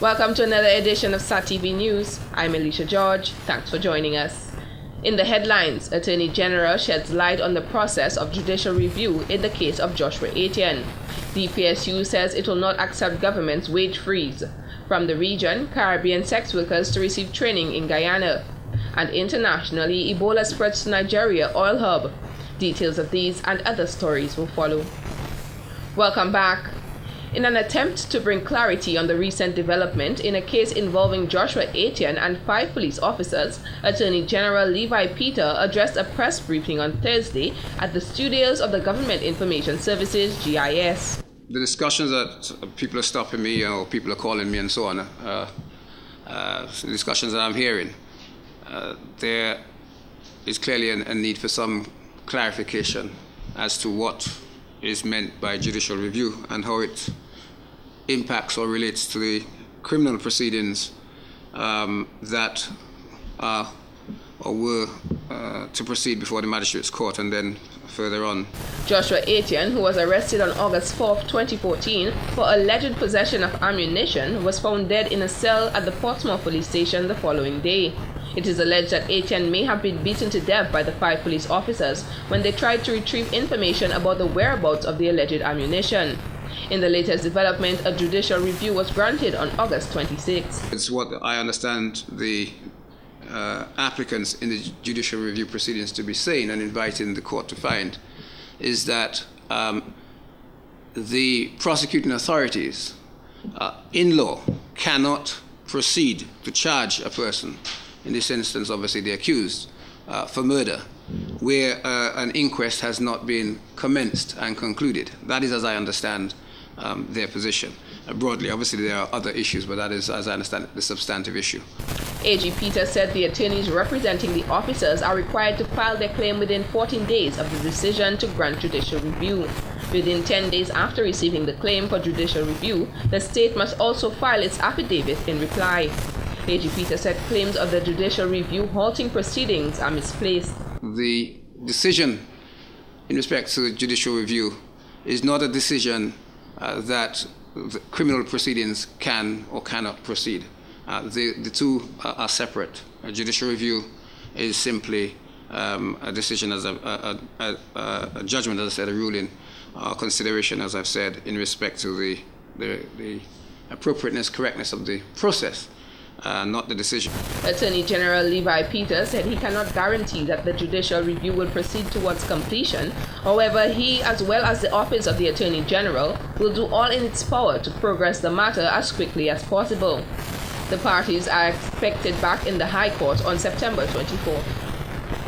Welcome to another edition of SAT-TV News. I'm Alicia George. Thanks for joining us. In the headlines, Attorney General sheds light on the process of judicial review in the case of Joshua Etienne. DPSU says it will not accept government's wage freeze. From the region, Caribbean sex workers to receive training in Guyana. And internationally, Ebola spreads to Nigeria oil hub. Details of these and other stories will follow. Welcome back. In an attempt to bring clarity on the recent development in a case involving Joshua Etienne and 5 police officers, Attorney General Levi Peter addressed a press briefing on Thursday at the studios of the Government Information Services, GIS. The discussions that people are stopping me or people are calling me and so on, the discussions that I'm hearing, there is clearly a need for some clarification as to what is meant by judicial review and how it impacts or relates to the criminal proceedings that are or were to proceed before the Magistrates Court and then further on. Joshua Etienne, who was arrested on August 4, 2014 for alleged possession of ammunition, was found dead in a cell at the Portsmouth police station the following day. It is alleged that Etienne may have been beaten to death by the 5 police officers when they tried to retrieve information about the whereabouts of the alleged ammunition. In the latest development, a judicial review was granted on August 26. It's what I understand the applicants in the judicial review proceedings to be saying and inviting the court to find is that the prosecuting authorities in law cannot proceed to charge a person, in this instance obviously the accused, for murder where an inquest has not been commenced and concluded. That is, as I understand, their position. Broadly, obviously there are other issues, but that is, as I understand it, the substantive issue. AG Peter said the attorneys representing the officers are required to file their claim within 14 days of the decision to grant judicial review. Within 10 days after receiving the claim for judicial review, the state must also file its affidavit in reply. AG Peter said claims of the judicial review halting proceedings are misplaced. The decision in respect to the judicial review is not a decision that the criminal proceedings can or cannot proceed. The two are separate. A judicial review is simply a decision as a judgment, as I said, a ruling, consideration, as I've said, in respect to the appropriateness, correctness of the process. Not the decision. Attorney General Levi Peter said he cannot guarantee that the judicial review will proceed towards completion. However, he, as well as the Office of the Attorney General, will do all in its power to progress the matter as quickly as possible. The parties are expected back in the High Court on September 24th.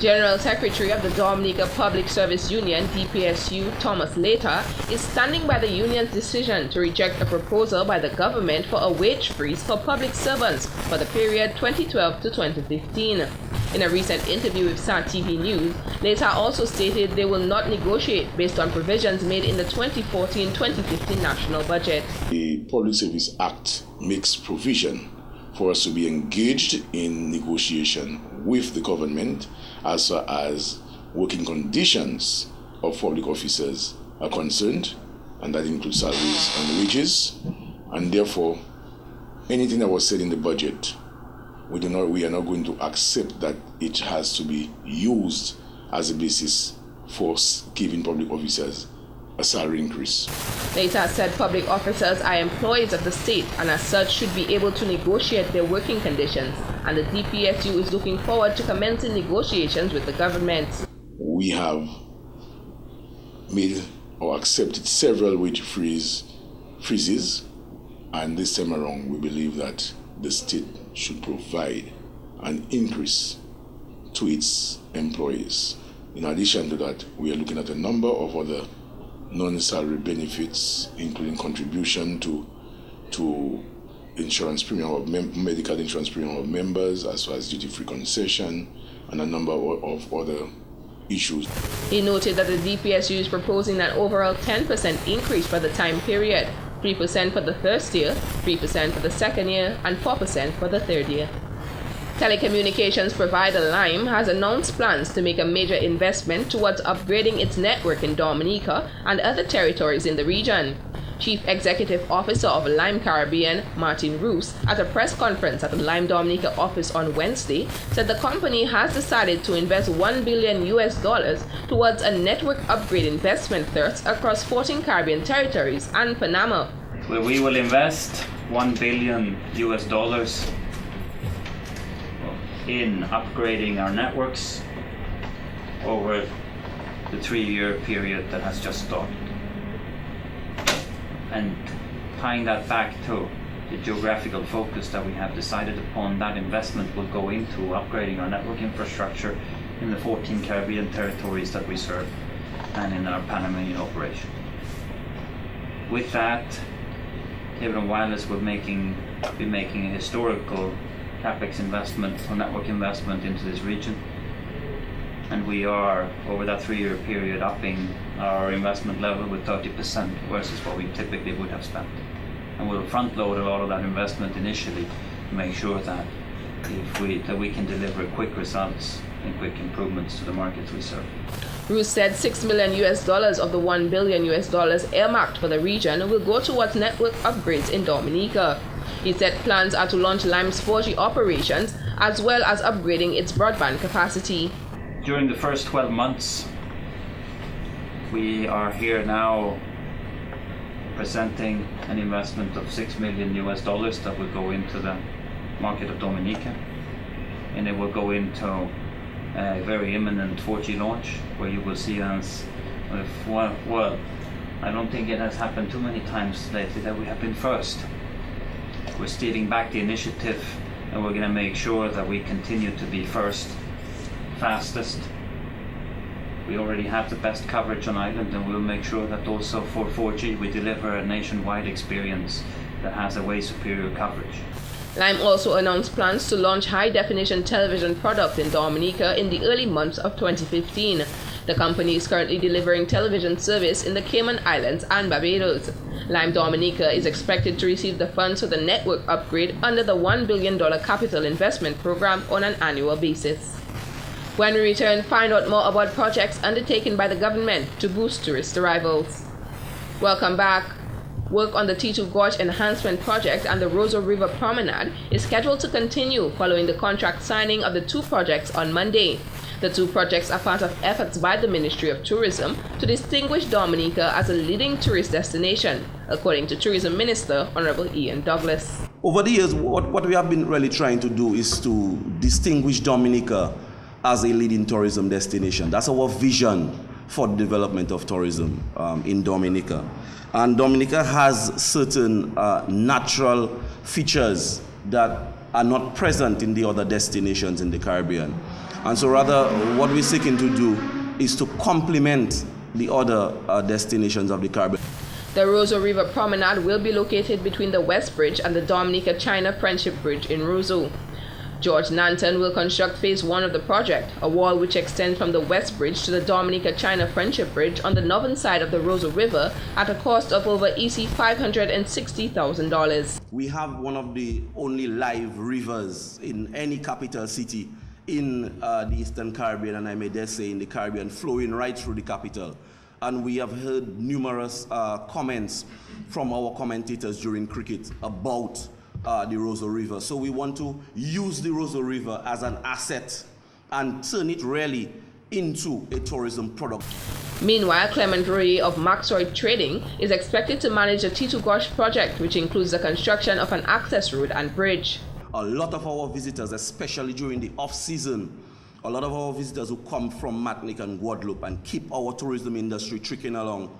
General Secretary of the Dominica Public Service Union, DPSU, Thomas Later, is standing by the union's decision to reject a proposal by the government for a wage freeze for public servants for the period 2012 to 2015. In a recent interview with SAT-TV News, Later also stated they will not negotiate based on provisions made in the 2014-2015 national budget. The Public Service Act makes provision for us to be engaged in negotiation with the government as far as working conditions of public officers are concerned, and that includes salaries and wages. And therefore, anything that was said in the budget, we are not going to accept that it has to be used as a basis for giving public officers a salary increase. Later said public officers are employees of the state and as such should be able to negotiate their working conditions, and the DPSU is looking forward to commencing negotiations with the government. We have made or accepted several wage freezes, and this time around we believe that the state should provide an increase to its employees. In addition to that, we are looking at a number of other non-salary benefits, including contribution to insurance premium of medical insurance premium of members, as well as duty-free concession, and a number of other issues. He noted that the DPSU is proposing an overall 10% increase for the time period, 3% for the first year, 3% for the second year, and 4% for the third year. Telecommunications provider Lime has announced plans to make a major investment towards upgrading its network in Dominica and other territories in the region. Chief Executive Officer of Lime Caribbean, Martin Roos, at a press conference at the Lime Dominica office on Wednesday, said the company has decided to invest $1 billion towards a network upgrade investment thrust across 14 Caribbean territories and Panama. Where we will invest $1 billion in upgrading our networks over the 3-year period that has just started. And tying that back to the geographical focus that we have decided upon, that investment will go into upgrading our network infrastructure in the 14 Caribbean territories that we serve and in our Panamanian operation. With that, Cable & Wireless will be making a historical CapEx investment or network investment into this region. And we are, over that 3-year period, upping our investment level with 30% versus what we typically would have spent. And we'll front load a lot of that investment initially to make sure that we can deliver quick results and quick improvements to the markets we serve. Roos said $6 million of the $1 billion earmarked for the region will go towards network upgrades in Dominica. He said plans are to launch Lime's 4G operations as well as upgrading its broadband capacity. During the first 12 months, we are here now presenting an investment of $6 million that will go into the market of Dominica, and it will go into a very imminent 4G launch where you will see us with, well, I don't think it has happened too many times lately that we have been first. We're steering back the initiative, and we're going to make sure that we continue to be first, fastest. We already have the best coverage on island, and we'll make sure that also for 4G we deliver a nationwide experience that has a way superior coverage. Lime also announced plans to launch high-definition television product in Dominica in the early months of 2015. The company is currently delivering television service in the Cayman Islands and Barbados. Lime Dominica is expected to receive the funds for the network upgrade under the $1 billion capital investment program on an annual basis. When we return, find out more about projects undertaken by the government to boost tourist arrivals. Welcome back. Work on the T2 Gorge Enhancement Project and the Roseau River Promenade is scheduled to continue following the contract signing of the two projects on Monday. The two projects are part of efforts by the Ministry of Tourism to distinguish Dominica as a leading tourist destination, according to Tourism Minister Honorable Ian Douglas. Over the years, what we have been really trying to do is to distinguish Dominica as a leading tourism destination. That's our vision for the development of tourism in Dominica. And Dominica has certain natural features that are not present in the other destinations in the Caribbean. And so rather, what we're seeking to do is to complement the other destinations of the Caribbean. The Roseau River Promenade will be located between the West Bridge and the Dominica-China Friendship Bridge in Roseau. George Nanton will construct phase 1 of the project, a wall which extends from the West Bridge to the Dominica-China Friendship Bridge on the northern side of the Roseau River at a cost of over EC $560,000. We have one of the only live rivers in any capital city in the Eastern Caribbean, and I may dare say in the Caribbean, flowing right through the capital. And we have heard numerous comments from our commentators during cricket about the Roseau River. So we want to use the Roseau River as an asset and turn it really into a tourism product. Meanwhile, Clement Royer of Maxroy Trading is expected to manage the T2 Gorge project, which includes the construction of an access road and bridge. A lot of our visitors, especially during the off-season, a lot of our visitors who come from Martinique and Guadeloupe and keep our tourism industry ticking along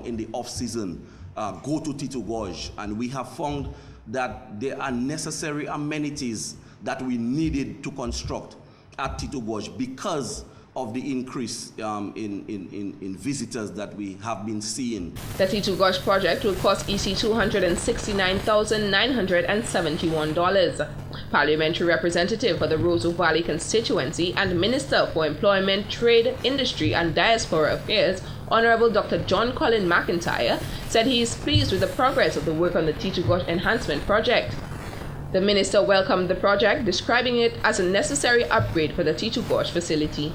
in the off-season, go to T2 Gorge. And we have found that there are necessary amenities that we needed to construct at T2 Gorge because of the increase in visitors that we have been seeing. The T2 Gorge project will cost EC $269,971. Parliamentary representative for the Roseau Valley constituency and Minister for Employment, Trade, Industry and Diaspora Affairs, Honorable Dr. John Colin McIntyre, said he is pleased with the progress of the work on the T2 Gorge Enhancement Project. The minister welcomed the project, describing it as a necessary upgrade for the T2 Gorge facility.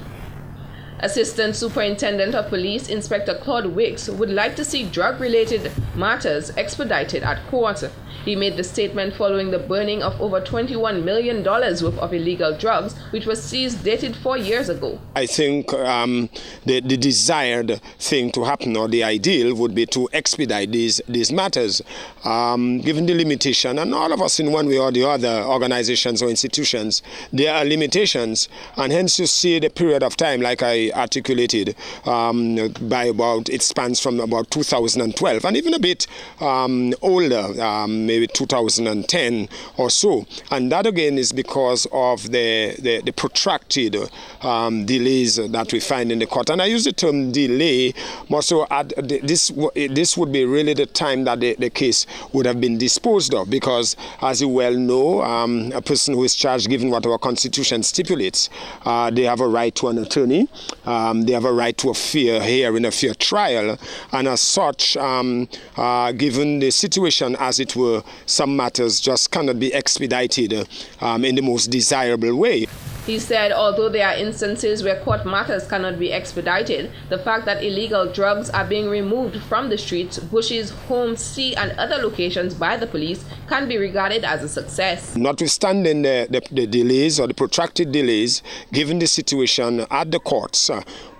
Assistant Superintendent of Police Inspector Claude Wicks would like to see drug-related matters expedited at court. He made the statement following the burning of over $21 million worth of illegal drugs, which was seized dated 4 years ago. I think the desired thing to happen, or the ideal, would be to expedite these matters, given the limitation, and all of us in one way or the other, organizations or institutions, there are limitations, and hence you see the period of time, like I articulated, it spans from about 2012, and even a bit older, maybe 2010 or so. And that again is because of the protracted delays that we find in the court. And I use the term delay more so this would be really the time that the case would have been disposed of, because as you well know, a person who is charged, given what our Constitution stipulates, they have a right to an attorney, they have a right to a fair hearing, a fair trial, and as such, given the situation as it were, some matters just cannot be expedited in the most desirable way. He said although there are instances where court matters cannot be expedited, the fact that illegal drugs are being removed from the streets, bushes, homes, sea, and other locations by the police can be regarded as a success. Notwithstanding the delays or the protracted delays, given the situation at the courts,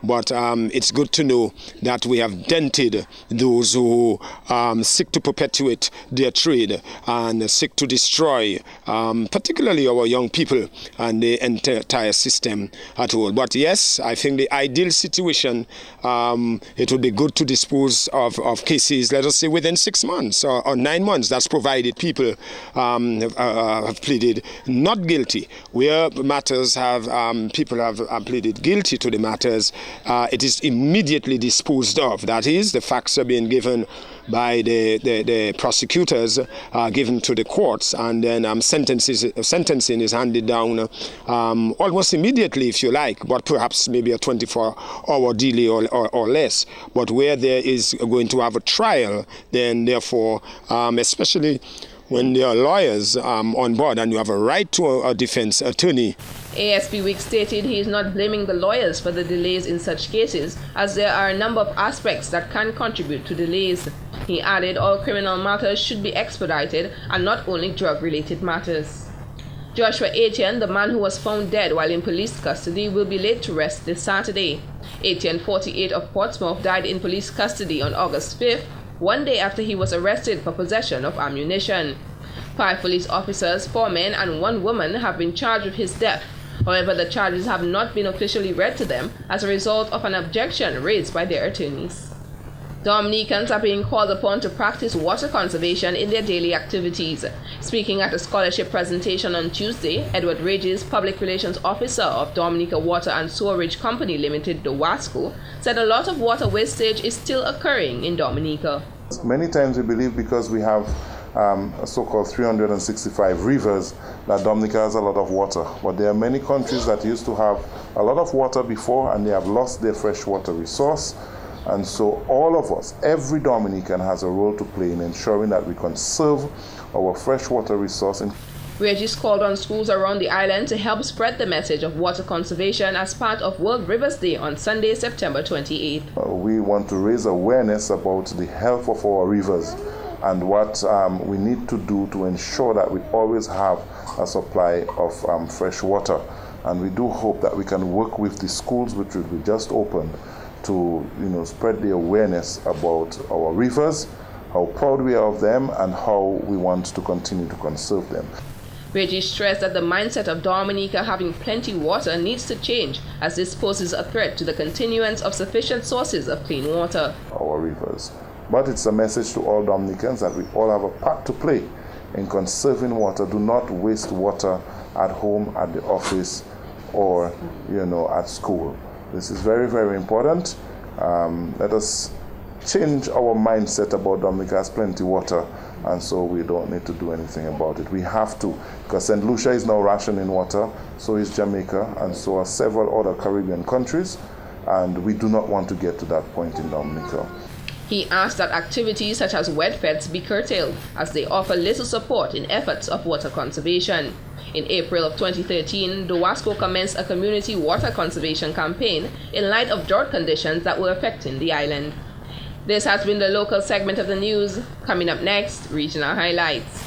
but it's good to know that we have dented those who seek to perpetuate their trade and seek to destroy particularly our young people and the entire system at all. But yes, I think the ideal situation, it would be good to dispose of cases, let us say, within 6 months or 9 months. That's provided people have pleaded not guilty. Where matters have, people have pleaded guilty to the matters, it is immediately disposed of. That is, the facts are being given by the prosecutors, given to the courts, and then sentencing is handed down almost immediately, if you like, but perhaps maybe a 24-hour delay or less. But where there is going to have a trial, then therefore, especially when there are lawyers on board and you have a right to a defense attorney. ASP Wicks stated he is not blaming the lawyers for the delays in such cases, as there are a number of aspects that can contribute to delays. He added all criminal matters should be expedited and not only drug-related matters. Joshua Etienne, the man who was found dead while in police custody, will be laid to rest this Saturday. Etienne, 48, of Portsmouth, died in police custody on August 5th, 1 day after he was arrested for possession of ammunition. 5 police officers, 4 men and 1 woman have been charged with his death. However, the charges have not been officially read to them as a result of an objection raised by their attorneys. Dominicans are being called upon to practice water conservation in their daily activities. Speaking at a scholarship presentation on Tuesday, Edward Regis, Public Relations Officer of Dominica Water and Sewerage Company Limited, DOWASCO, said a lot of water wastage is still occurring in Dominica. Many times we believe because we have a so-called 365 rivers that Dominica has a lot of water. But there are many countries that used to have a lot of water before and they have lost their freshwater resource. And so all of us, every Dominican has a role to play in ensuring that we conserve our freshwater resource. Regis called on schools around the island to help spread the message of water conservation as part of World Rivers Day on Sunday, September 28th. We want to raise awareness about the health of our rivers and what we need to do to ensure that we always have a supply of fresh water. And we do hope that we can work with the schools which we just opened to spread the awareness about our rivers, how proud we are of them, and how we want to continue to conserve them. Regis stressed that the mindset of Dominica having plenty water needs to change, as this poses a threat to the continuance of sufficient sources of clean water. Our rivers. But it's a message to all Dominicans that we all have a part to play in conserving water. Do not waste water at home, at the office, or at school. This is very, very important. Let us change our mindset about Dominica has plenty water, and so we don't need to do anything about it. We have to, because St. Lucia is now rationing water, so is Jamaica, and so are several other Caribbean countries, and we do not want to get to that point in Dominica. He asked that activities such as wet feds be curtailed, as they offer little support in efforts of water conservation. In April of 2013, DOWASCO commenced a community water conservation campaign in light of drought conditions that were affecting the island. This has been the local segment of the news. Coming up next, regional highlights.